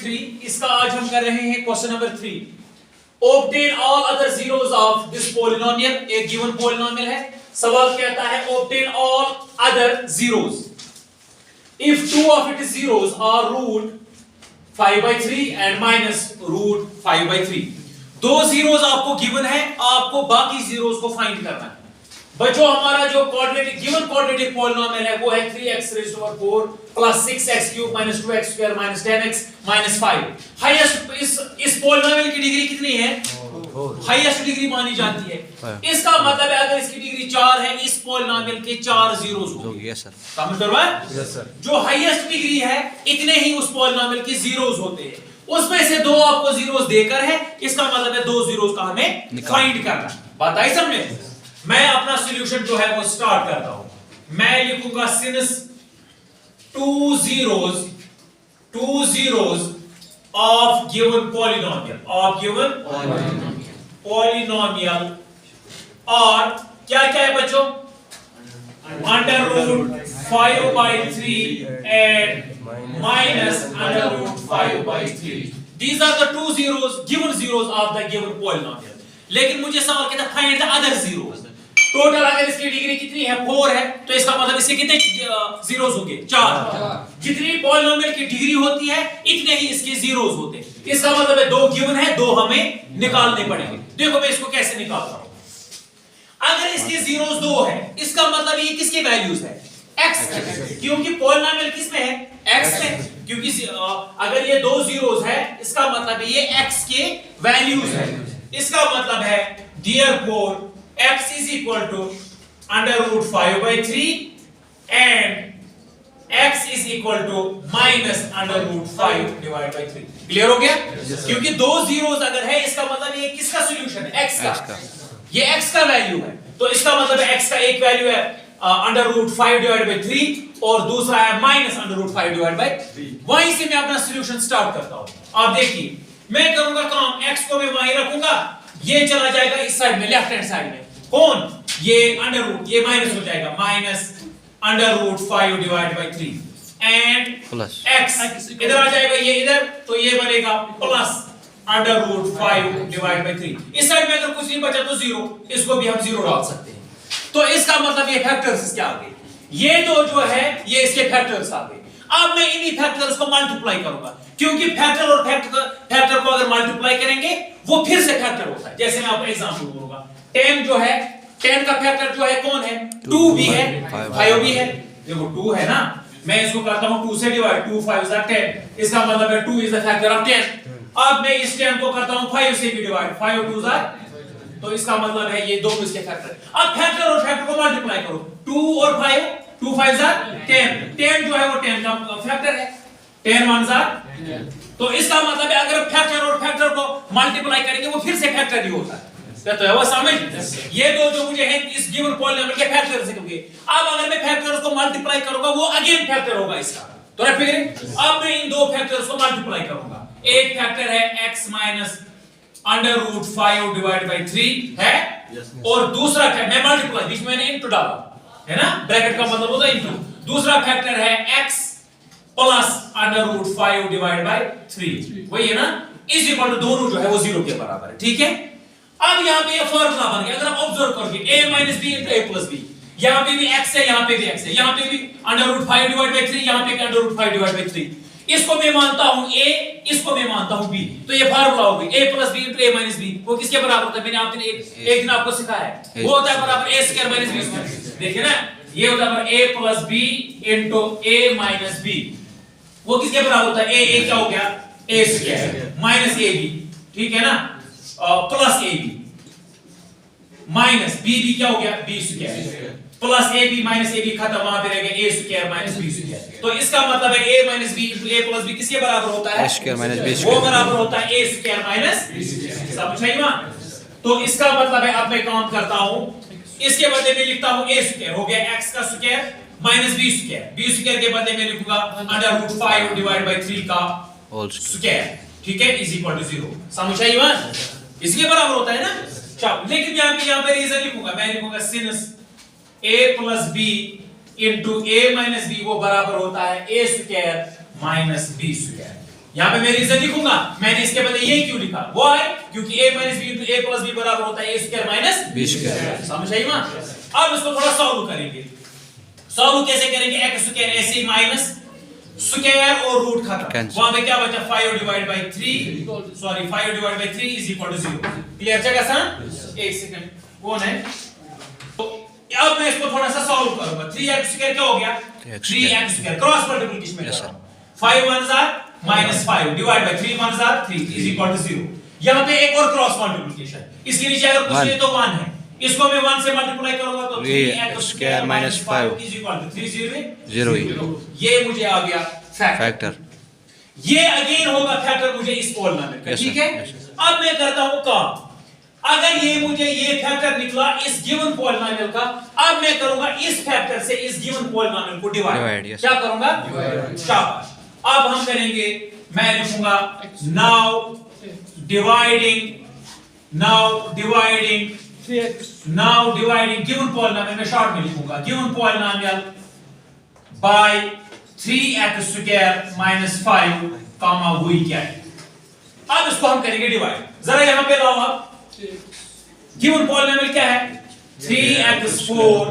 3, इसका आज हम कर रहे हैं question number 3। Obtain all other zeros of this polynomial। एक गिवन polynomial है, सवाल कहता है obtain all other zeros if two of its zeros are root 5/3 and minus root 5/3। दो zeros आपको गिवन है, आपको बाकी zeros को फाइंड करना है। बच्चों हमारा जो कोऑर्डिनेट गिवन कोऑर्डिनेटिक पॉलिनोमियल है वो है 3x raised to power 4 plus 6x cube minus 2x square minus 10x minus 5। Highest इस पॉलिनोमियल की डिग्री कितनी है? हाईएस्ट डिग्री मानी जाती है। इसका मतलब है अगर इसकी डिग्री 4 है, इस पॉलिनोमियल के 4 जीरोस होंगे। यस सर, समझ कर रहा है? Yes sir. जो हाईएस्ट डिग्री है इतने ही उस पॉलिनोमियल के जीरोस होते हैं। उसमें से दो आपको जीरोस देकर है, इसका मतलब है दो जीरोस का हमें फाइंड करना है। बात आई समझे? मैं अपना सॉल्यूशन जो है वो स्टार्ट करता हूं। मैं लिखूंगा since two zeros of given polynomial और क्या क्या है बच्चों? under root 5/3 and minus under root 5/3। These are the two given zeros of the given polynomial। लेकिन मुझे सवाल कहता है find the other zeros. Total अगर इसकी डिग्री कितनी है 4 है, तो इसका मतलब इसके कितने जीरोस होंगे? 4। जितनी पॉलिनोमियल की डिग्री होती है इतने ही इसके जीरोस होते हैं। इसका मतलब है दो गिवन है, दो हमें निकालने पड़ेंगे। देखो मैं इसको कैसे निकालता हूं। अगर इसके जीरोस 2 है, इसका मतलब ये किसके वैल्यूज है? x, क्योंकि पॉलिनोमियल किसमें है? x में। क्योंकि अगर ये दो जीरोस है, इसका मतलब ये x के वैल्यूज है। इसका मतलब है therefore x is equal to under root 5/3 and x is equal to minus under root 5 divided by 3। Clear हो गया? क्योंकि दो जीरोस अगर है, इसका मतलब ये किसका सॉल्यूशन है? x का। ये x का वैल्यू है, तो इसका मतलब है x का एक वैल्यू है under root 5 divided by 3 और दूसरा है minus under root 5 divided by 3। वहीं से मैं अपना सॉल्यूशन स्टार्ट करता हूं। आप देखिए मैं करूंगा काम, x को मैं वहीं रखूंगा, ये चला जाएगा इस साइड में, लेफ्ट हैंड साइड में। कौन? ये अंडर रूट, ये माइनस हो जाएगा, minus under root 5 divide by 3 and plus x इधर आ जाएगा, ये इधर, तो ये बनेगा plus under root 5 divide by 3। इस साइड में अगर कुछ नहीं बचा तो 0, इसको भी हम 0 डाल सकते हैं। तो इसका मतलब ये फैक्टर्स इसके आ गए, ये दो जो है ये इसके फैक्टर्स आ गए। अब मैं इन्हीं फैक्टर्स को मल्टीप्लाई करूंगा, क्योंकि फैक्टर और फैक्टर को अगर मल्टीप्लाई करेंगे वो फिर से फैक्टर होता है। जैसे मैं आपको एग्जांपल दूंगा, 10 जो है, 10 का फैक्टर जो है कौन है? 2 भी है, 5 भी है। देखो 2 है ना, मैं इसको करता हूं 2 से डिवाइड, 2 5 is 10। इसका मतलब है 2 is the factor of 10। अब मैं इस 10 को करता हूं 5 से भी डिवाइड, 5 और 2 are, तो इसका मतलब है ये दोनों इसके फैक्टर। अब फैक्टर और फैक्टर को मल्टीप्लाई करो, 2 और 5, 2 5 are 10। 10 जो है वो 10 का फैक्टर है, 10 1s are 10। तो इसका मतलब है अगर फैक्टर और फैक्टर को मल्टीप्लाई करेंगे वो फिर से फैक्टर ही होता है। तो है वो समझ? ये दो जो मुझे है इस गिवन पॉलिनोमियल के फैक्टर्स होंगे। अब अगर मैं फैक्टर्स को मल्टीप्लाई करूंगा वो अगेन फैक्टर होगा इसका। तो रे फिर अब मैं इन दो फैक्टर्स को मल्टीप्लाई करूंगा। एक फैक्टर है x minus under root 5 divide by 3 है, और दूसरा मैं मल्टीप्लाई, बीच में मैंने इनटू डाला है ना, ब्रैकेट का मतलब होता है इनटू। दूसरा फैक्टर है x plus under root 5 divide by 3, वही है ना, इज इक्वल टू दोनों जो है वो 0 के बराबर है। ठीक है, अब यहां पे ये फार्मूला बन गया। अगर आप ऑब्जर्व करोगे a minus b into a plus b, यहां पे भी x है, यहां पे भी x है, यहां पे भी अंडर रूट 5 डिवाइड बाय 3, यहां पे अंडर रूट 5 डिवाइड बाय 3। इसको मैं मानता हूं a, इसको मैं मानता हूं b, तो ये फार्मूला हो गई a plus b into a minus b। वो किसके बराबर होता है? मैंने आपने एक दिन आपको सिखाया है, वो होता है बराबर a square minus b square. देखिए ना, ये होता है a plus b into a minus b। वो किसके बराबर होता है? a क्या हो गया? a स्क्वायर माइनस ab, ठीक है ना, प्लस ab माइनस b क्या हो गया? b square plus ab minus ab खत्म, वहां पे रह गया a square minus b square. तो इसका मतलब है a minus b into a plus b किसके बराबर होता है? a square minus b square. वो बराबर होता है a square minus b square. समझाइए वहां? तो इसका मतलब है अब मैं काम करता हूं, इसके बदले में लिखता हूं a स्क्वायर हो गया x का स्क्वायर माइनस b स्क्वायर के बदले में लिखूंगा अंडर रूट 5 डिवाइड बाय 3 का होल स्क्वायर। ठीक है, इज इक्वल टू 0। समझाइए वहां? इसके बराबर होता है ना। चलो, लेकिन यहां पे रीजन लिखूंगा, मैं लिखूंगा since a plus b into a minus b वो बराबर होता है a square minus b square. यहाँ पे मैं रीजन लिखूंगा, मैंने इसके बदले ये क्यों लिखा, व्हाई, क्योंकि a minus b into a plus b बराबर होता है a square minus b square. समझ आई बात? अब इसको थोड़ा सॉल्व करेंगे। सॉल्व कैसे करेंगे? x स्क्वायर ऐसे ही माइनस स्क्वायर और रूट खत्म, वहां पे क्या बचा 5 divide by 3, sorry 5 divide by 3 is equal to 0। Clear check आसान? एक सेकंड कौन है? तो अब मैं इसको थोड़ा सा सॉल्व करूंगा। 3x स्क्वायर क्या हो गया? 3x स्क्वायर क्रॉस मल्टीप्लिकेशन में कर रहा हूं। 5 1 जार -5 डिवाइड बाय 3 1 जार 3 इज इक्वल टू 0। यहां पे एक और क्रॉस मल्टीप्लिकेशन, इसके नीचे अगर पूछे तो 1 है, इसको मैं 1 से मल्टीप्लाई करूंगा तो 3x square -5 is equal to 3 0 ये मुझे आ गया फैक्टर। ये अगेन होगा फैक्टर मुझे इस पॉलिनोमियल का, ठीक है? अब मैं करता हूं काम, अगर ये मुझे ये फैक्टर निकला इस गिवन पॉलिनोमियल का, अब मैं करूंगा इस फैक्टर से इस गिवन पॉलिनोमियल को डिवाइड। क्या करूंगा? शाबाश। अब हम करेंगे, मैं लिखूंगा नाउ डिवाइडिंग गिवन पॉलिनोमियल में शॉर्ट में लिखूंगा given polynomial bye 3x square -5 कामा वही क्या है। अब इसको हम करेंगे डिवाइड। जरा यहां पे लाओ, आप गिवन पॉलिनोमियल क्या है? 3x4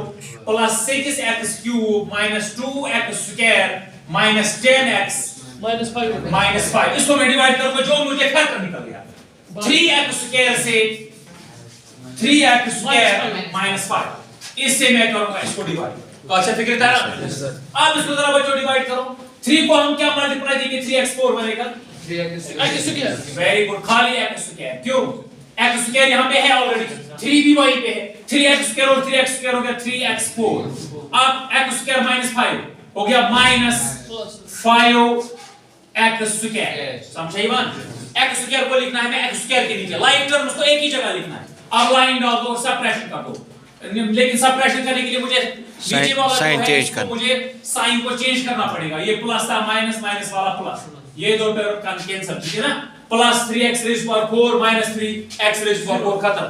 plus 6x³ minus 2x square minus 10x -5। इसको मैं डिवाइड करूंगा, जो मुझे फैक्टर निकल गया 3x स्क्वायर से 3x स्क्वायर -5, इससे मैं करूंगा इसको डिवाइड। तो अच्छा फिक्र था ना? अब इसको जरा बच्चों डिवाइड करो। 3 को हम क्या मल्टीप्लाई देंगे? 3x4 बनेगा 3x स्क्वायर। वेरी गुड, खाली x स्क्वायर। क्यों? x स्क्वायर यहां पे है ऑलरेडी, 3 भी वहीं पे है। 3x स्क्वायर और 3x स्क्वायर हो गया 3x4। अब x स्क्वायर -5 हो गया -5x स्क्वायर। समझाई बात? x स्क्वायर को लिखना है मैं x स्क्वायर के नीचे, लाइन टर्म्स को एक ही जगह लिखना है। अब लाइन डाल दो, सबट्रैक्शन कर दो, लेकिन सबट्रैक्शन करने के लिए मुझे नीचे वाला साइन चेंज करना, मुझे साइन को चेंज करना पड़ेगा। ये प्लस था, माइनस माइनस वाला प्लस, ये दो टर्म कैंसिल, ठीक है ना? Plus 3x rays power 4 minus 3x rays power 4 खत्म।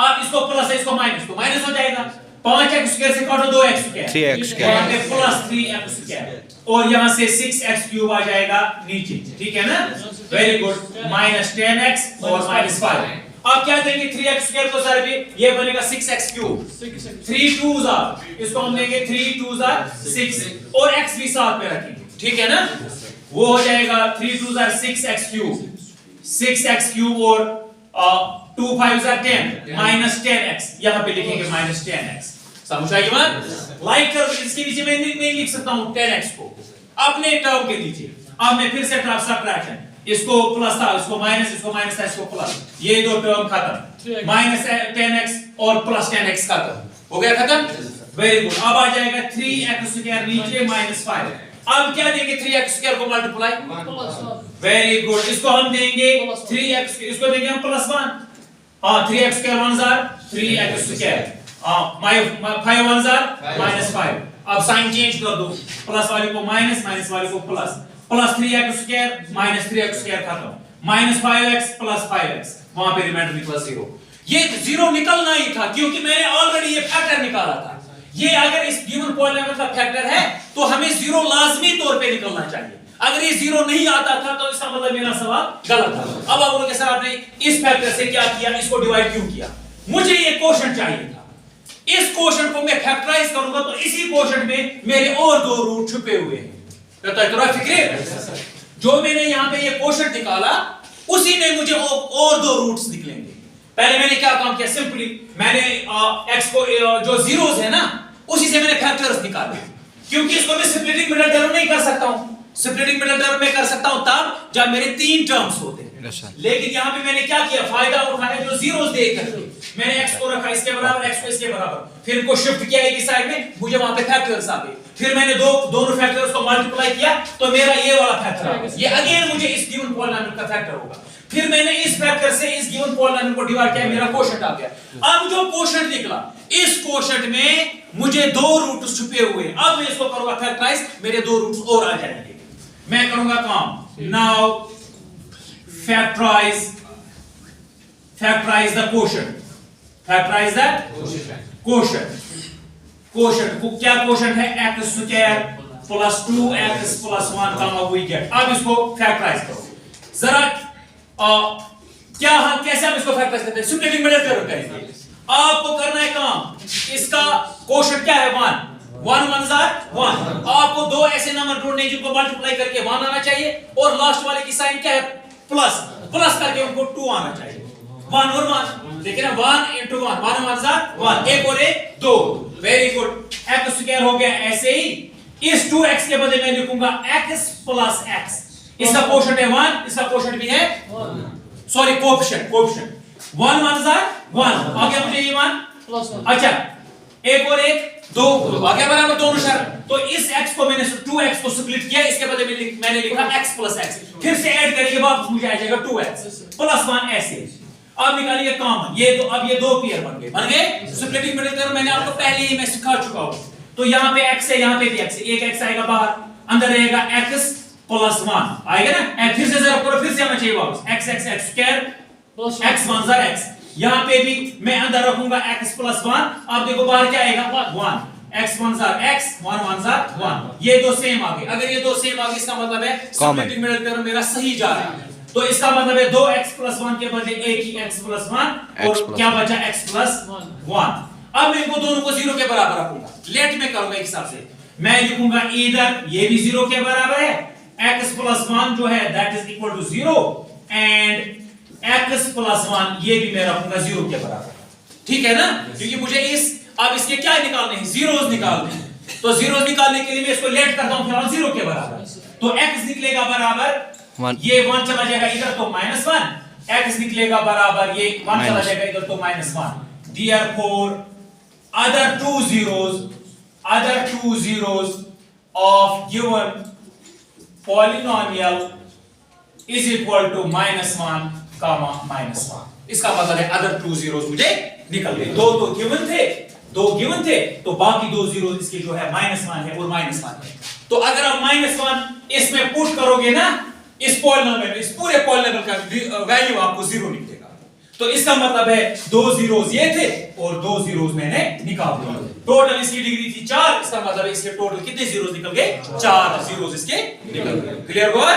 अब इसको प्लस है, इसको माइनस, तो माइनस हो जाएगा। 5x स्क्वायर से काटो 2x स्क्वायर, 3x स्क्वायर, यहां पे प्लस 3x स्क्वायर, और यहां से 6x क्यूब आ जाएगा नीचे, ठीक है ना? वेरी गुड, माइनस 10x और माइनस 5। अब क्या देंगे? 3x स्क्वायर को सर भी ये बनेगा 6x क्यूब, 3 2s आर, इसको हम देंगे 3 2s आर 6, और x भी साथ में रखेंगे, ठीक है ना? वो हो जाएगा 3 2s are 6x cube, 6x cube और 2 5s आर 10 माइनस 10x, यहां पे लिखेंगे माइनस 10x। समझ आई बात? लाइक कर, इसके नीचे मैं नहीं लिख सकता हूं 10x को अपने टर्म के नीचे। अब मैं फिर से सबट्रैक्शन, इसको प्लस था, इसको माइनस था, इसको प्लस, ये दो टर्म खत्म, माइनस 10x और प्लस 10x खत्म हो गया, खत्म। Very good. अब आ जाएगा 3x स्क्वायर नीचे माइनस 5। अब क्या देंगे? 3x स्क्वायर को मल्टीप्लाई, वेरी गुड, इसको हम देंगे 3x, इसको देंगे हम +1, हां 3x square 1 jar 3x square, हां 5 1 जार -5। अब साइन चेंज कर दो, प्लस वाले को माइनस, माइनस वाले को plus, plus 3x square minus 3x square खत्म, माइनस 5x प्लस 5x, वहां पे रिमाइंडर निकला 0। ये 0 निकलना ही था क्योंकि मैंने ऑलरेडी ये फैक्टर निकाला था। ये अगर इस गिवन पॉलिनोमियल का फैक्टर है तो हमें 0 लाजमी तौर पे निकलना चाहिए। अगर ये 0 नहीं आता था तो इसका मतलब मेरा सवाल गलत था। अब आप लोगों के साथ आपने इस फैक्टर से क्या किया? इसको डिवाइड क्यों किया? मुझे ये क्वोशंट चाहिए था, इस क्वोशंट को मैं फैक्टराइज करूंगा तो इसी क्वोशंट में मेरे और दो रूट छुपे हुए हैं। जो मैंने यहां पे ये क्वोशंट निकाला उसी में मुझे और दो रूट्स निकलेंगे। पहले मैंने क्या काम किया? सिंपली मैंने x को जो जीरोस है ना उसी से मैंने फैक्टर्स निकाले, क्योंकि इसको मैं स्प्लिटिंग मिडिल टर्म नहीं कर सकता हूं। स्प्लिटिंग मिडिल टर्म में कर सकता हूं तब जब मेरे 3 टर्म्स होते हैं, लेकिन यहां पे मैंने क्या किया? फायदा उठाया जो जीरोस देकर मैंने x को रखा इसके बराबर, x को इसके बराबर, फिर इनको शिफ्ट किया एक साइड में, मुझे वहां पे फैक्टर्स आ गए। फिर मैंने दोनों फैक्टर्स को मल्टीप्लाई किया तो मेरा ये वाला फैक्टर आ गया। ये अगेन मुझे इस गिवन पॉलिनोमियल का फैक्टर होगा। फिर मैंने इस फैक्टर से इस गिवन पॉलिनोमियल को डिवाइड किया, मेरा क्वोशंट आ गया। अब जो क्वोशंट निकला, इस क्वोशंट में मुझे दो रूट्स छुपे हुए हैं। अब मैं इसको करूंगा फैक्टराइज, मेरे दो रूट्स और आ जाएंगे। मैं करूंगा काम, now factorise the quotient, factorise the quotient. Quotient को क्या क्वोशंट है? x square plus 2x plus 1 comma we get. अब इसको फैक्टराइज करो जरा, क्या हम कैसे हम इसको फैक्टराइज करते हैं? सिंपली मिडिल टर्म करेंगे। आपको करना है काम, इसका कोशेंट क्या है 1 1 1 1। आपको दो ऐसे नंबर ढूंढने जिनको मल्टीप्लाई करके 1 आना चाहिए और लास्ट वाले की साइन क्या है प्लस, प्लस करके उनको 2 आना चाहिए। 1 और 1 देखिए ना, 1 into 1 1 1 1, एक और एक 2। वेरी गुड, x स्क्वायर हो गया। ऐसे ही इस 2x के बदले मैं लिखूंगा x प्लस x। इसका कोशेंट है 1, इसका कोशेंट भी है 1, सॉरी कोफिशिएंट 1 1 आ गया मुझे ये 1 प्लस 1। अच्छा एक और एक 2 आ गया बराबर दोनों शर्त। तो इस x को मैंने 2x को स्प्लिट किया, इसके बदले में मैंने लिखा x प्लस x। फिर से ऐड करेंगे वापस मुझे आ जाएगा 2x प्लस 1 ऐसे। अब निकालिए कॉमन, ये तो अब ये दो पेयर बन गए स्प्लिटिंग मिडिल टर्म मैंने आपको पहले ही मैं सिखा चुका हूं। तो यहां पे x है, यहां पे भी x है, एक x आएगा बाहर, अंदर रहेगा x प्लस 1 आएगा ना। फिर से जरा करो, फिर से आना चाहिए वापस x square plus x 1 x। यहां पे भी मैं अंदर रखूंगा x प्लस 1। अब देखो बाहर क्या आएगा 1 x 1 x 1 1 1। ये दो सेम आ गए। अगर ये दो सेम आ गए इसका मतलब है स्प्लिटिंग मिडिल टर्म मेरा सही जा रहा है। तो इसका मतलब है 2x प्लस 1 के बदले एक ही x प्लस 1 और क्या बचा x प्लस 1। अब मैं इनको दोनों को 0 के बराबर रखूंगा। लेट में करूंगा एक हिसाब से, मैं लिखूंगा इधर ये भी 0 के बराबर है, x प्लस 1 जो है that is equal to 0 and x plus 1 ये भी मैं रखूंगा 0 के बराबर। ठीक है ना, क्योंकि मुझे इस अब इसके क्या निकालने हैं, जीरोस निकालने हैं। तो जीरोस निकालने के लिए मैं इसको लेट करता हूं फिलहाल 0 के बराबर। तो x निकलेगा बराबर ये 1 चला जाएगा इधर तो -1, x निकलेगा बराबर ये 1 चला जाएगा इधर तो -1। Therefore other two zeros of given polynomial is equal to -1, -1। इसका मतलब है अदर 2 zeros मुझे निकल गए। दो तो गिवन थे तो बाकी 2 zeros इसके जो है -1 है और -1 है। तो अगर आप -1 इसमें पुट करोगे ना, इस पॉलिनोमियल में, इस पूरे पॉलिनोमियल का वैल्यू आपको 0 निकलेगा। तो इसका मतलब है 2 zeros ये थे और 2 zeros मैंने निकाल दिए। टोटल इसकी डिग्री थी 4, इसका मतलब है इसके टोटल कितने zeros निकल गए, 4 zeros इसके निकल गए। क्लियर हुआ?